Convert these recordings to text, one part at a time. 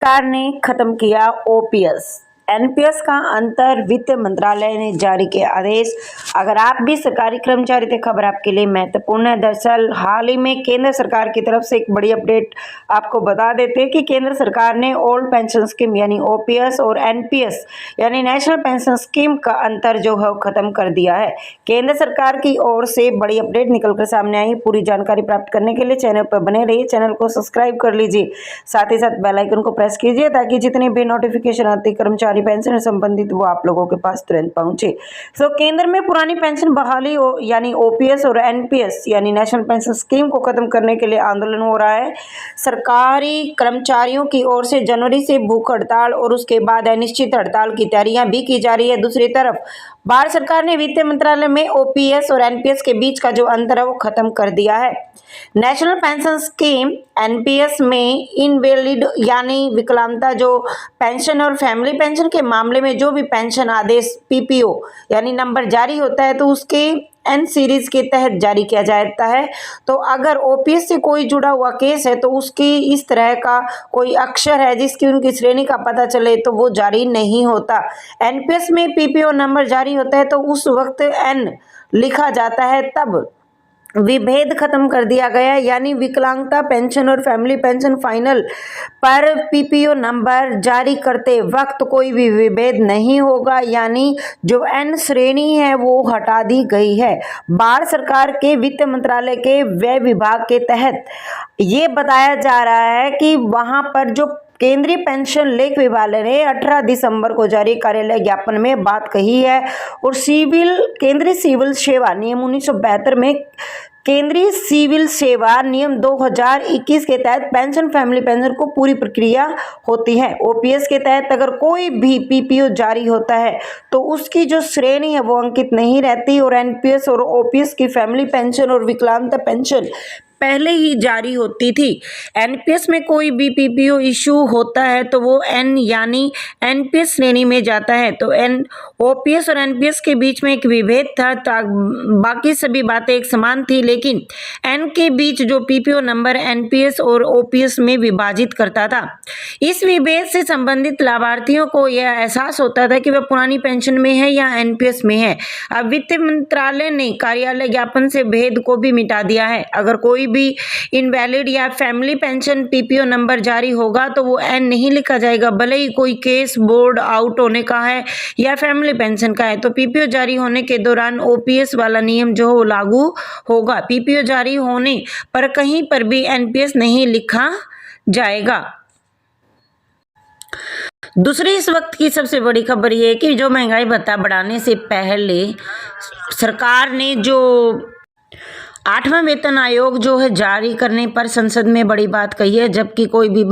सरकार ने खत्म किया ओपीएस एनपीएस का अंतर, वित्त मंत्रालय ने जारी किया आदेश। अगर आप भी सरकारी कर्मचारी थे, खबर आपके लिए महत्वपूर्ण है। दरअसल हाल ही में केंद्र सरकार की तरफ से एक बड़ी अपडेट आपको बता देते हैं कि केंद्र सरकार ने ओल्ड पेंशन स्कीम यानी ओपीएस और एनपीएस यानी नेशनल पेंशन स्कीम का अंतर जो है खत्म कर दिया है। केंद्र सरकार की ओर से बड़ी अपडेट निकलकर सामने आई। पूरी जानकारी प्राप्त करने के लिए चैनल पर बने रहिए, चैनल को सब्सक्राइब कर लीजिए, साथ ही साथ बेल आइकन को प्रेस कीजिए ताकि जितनी भी नोटिफिकेशन आती कर्मचारी पेंशन से संबंधित वो आप लोगों के पास तुरंत पहुंचे। केंद्र में पुरानी पेंशन बहाली यानी ओपीएस और एनपीएस यानी नेशनल पेंशन स्कीम को खत्म करने के लिए आंदोलन हो रहा है। सरकारी कर्मचारियों की ओर से जनवरी से भूख हड़ताल और उसके बाद अनिश्चित हड़ताल की तैयारियां भी की जा रही है। दूसरी तरफ भारत सरकार ने वित्त मंत्रालय में ओपीएस और एनपीएस के बीच का जो अंतर है वो खत्म कर दिया है। नेशनल पेंशन स्कीम एनपीएस में इनवैलिड यानी विकलांगता जो पेंशन और फैमिली पेंशन के मामले में जो भी पेंशन आदेश पीपीओ यानी नंबर जारी होता है तो उसके एन सीरीज के तहत जारी किया जाता है। तो अगर ओपीएस से कोई जुड़ा हुआ केस है तो उसकी इस तरह का कोई अक्षर है जिसकी उनकी श्रेणी का पता चले तो वो जारी नहीं होता। एनपीएस में पीपीओ नंबर जारी होता है तो उस वक्त एन लिखा जाता है, तब विभेद खत्म कर दिया गया यानी विकलांगता पेंशन और फैमिली पेंशन फाइनल पर पीपीओ नंबर जारी करते वक्त कोई भी विभेद नहीं होगा, यानी जो एन श्रेणी है वो हटा दी गई है। भारत सरकार के वित्त मंत्रालय के व्यय विभाग के तहत ये बताया जा रहा है कि वहां पर जो केंद्रीय पेंशन लेख विभाग ने 18 दिसंबर को जारी कार्यालय ज्ञापन में बात कही है और केंद्रीय सिविल सेवा नियम 1972 में केंद्रीय सिविल सेवा नियम 2021 के तहत पेंशन फैमिली पेंशन को पूरी प्रक्रिया होती है। ओपीएस के तहत अगर कोई भी पीपीओ जारी होता है तो उसकी जो श्रेणी है वो अंकित नहीं रहती और एनपीएस और ओपीएस की फैमिली पेंशन और विकलांगता पेंशन पहले ही जारी होती थी। एनपीएस में कोई भी पीपीओ इशू होता है तो वो एन यानी एनपीएस श्रेणी में जाता है। तो ओपीएस और एनपीएस के बीच में एक विभेद था, बाकी सभी बातें एक समान थी, लेकिन एन के बीच जो पीपीओ नंबर एनपीएस और ओपीएस में विभाजित करता था। इस विभेद से संबंधित लाभार्थियों को यह एहसास होता था कि वह पुरानी पेंशन में है या एनपीएस में है। अब वित्त मंत्रालय ने कार्यालय ज्ञापन से भेद को भी मिटा दिया है। अगर कोई भी इनवैलिड या फैमिली पेंशन पीपीओ नंबर जारी होगा तो वो एन नहीं लिखा जाएगा, भले ही कोई केस बोर्ड आउट होने का है या फैमिली पेंशन का है। तो पीपीओ जारी होने के दौरान ओपीएस वाला नियम जो हो लागू होगा। पीपीओ जारी होने पर कहीं पर भी एनपीएस नहीं लिखा जाएगा। दूसरी इस वक्त की सबसे बड़ी खबर यह है कि जो महंगाई भत्ता बढ़ाने से पहले सरकार ने जो 8वां वेतन आयोग जो है जारी करने पर संसद में बड़ी बात कही है। जबकि कोई भी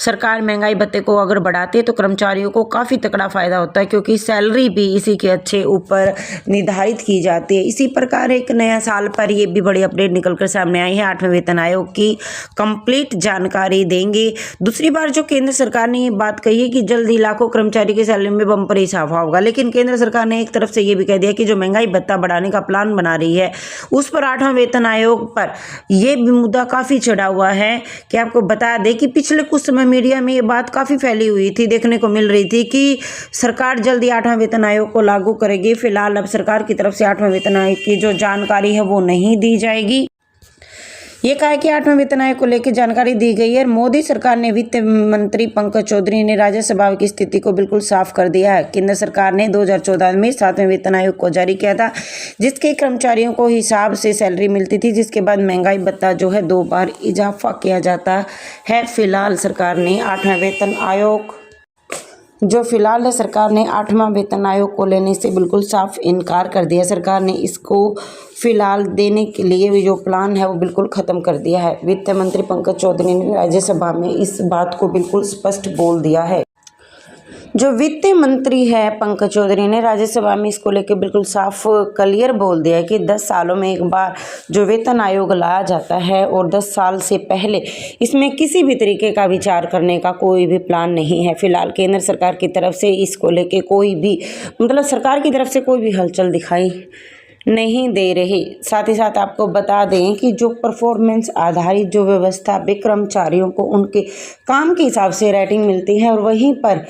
सरकार महंगाई भत्ते को अगर बढ़ाती है तो कर्मचारियों को काफ़ी तगड़ा फायदा होता है, क्योंकि सैलरी भी इसी के अच्छे ऊपर निर्धारित की जाती है। इसी प्रकार एक नया साल पर ये भी बड़ी अपडेट निकल कर सामने आई है। 8वें वेतन आयोग की कंप्लीट जानकारी देंगे। दूसरी बार जो केंद्र सरकार ने ये बात कही है कि जल्द ही लाखों कर्मचारी की सैलरी में बम्पर इजाफा होगा, लेकिन केंद्र सरकार ने एक तरफ से ये भी कह दिया कि जो महंगाई भत्ता बढ़ाने का प्लान बना रही है उस पर 8वां वेतन आयोग पर यह भी मुद्दा काफी चढ़ा हुआ है। कि आपको बता दें कि पिछले कुछ समय मीडिया में ये बात काफी फैली हुई थी, देखने को मिल रही थी कि सरकार जल्दी 8वां वेतन आयोग को लागू करेगी। फिलहाल अब सरकार की तरफ से 8वां वेतन आयोग की जो जानकारी है वो नहीं दी जाएगी। ये कहा है कि 8वें वेतन आयोग को लेकर जानकारी दी गई है। मोदी सरकार ने वित्त मंत्री पंकज चौधरी ने राज्यसभा की स्थिति को बिल्कुल साफ कर दिया है। केंद्र सरकार ने 2014 में 7वें वेतन आयोग को जारी किया था, जिसके कर्मचारियों को हिसाब से सैलरी मिलती थी, जिसके बाद महंगाई भत्ता जो है 2 बार इजाफा किया जाता है। फिलहाल सरकार ने 8वां वेतन आयोग सरकार ने 8वां वेतन आयोग को लेने से बिल्कुल साफ इनकार कर दिया। सरकार ने इसको फिलहाल देने के लिए जो प्लान है वो बिल्कुल ख़त्म कर दिया है। वित्त मंत्री पंकज चौधरी ने राज्यसभा में इस बात को बिल्कुल स्पष्ट बोल दिया है। जो वित्त मंत्री है पंकज चौधरी ने राज्यसभा में इसको लेकर बिल्कुल साफ क्लियर बोल दिया है कि 10 सालों में एक बार जो वेतन आयोग लाया जाता है और 10 साल से पहले इसमें किसी भी तरीके का विचार करने का कोई भी प्लान नहीं है। फिलहाल केंद्र सरकार की तरफ से इसको लेकर कोई भी सरकार की तरफ से कोई भी हलचल दिखाई नहीं दे रहे। साथ ही साथ आपको बता दें कि जो परफॉर्मेंस आधारित जो व्यवस्था पे कर्मचारियों को उनके काम के हिसाब से रेटिंग मिलती है और वहीं पर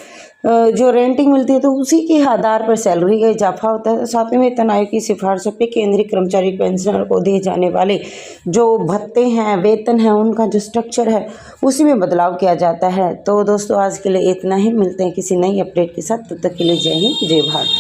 जो रेंटिंग मिलती है तो उसी के आधार पर सैलरी का इजाफा होता है। साथ में वेतन आयोग की सिफारिशों पे केंद्रीय कर्मचारी पेंशनर को दिए जाने वाले जो भत्ते हैं, वेतन है, उनका जो स्ट्रक्चर है उसी में बदलाव किया जाता है। तो दोस्तों आज के लिए इतना ही, मिलते हैं किसी नई अपडेट के साथ, तब तक के लिए जय हिंद, जय भारत।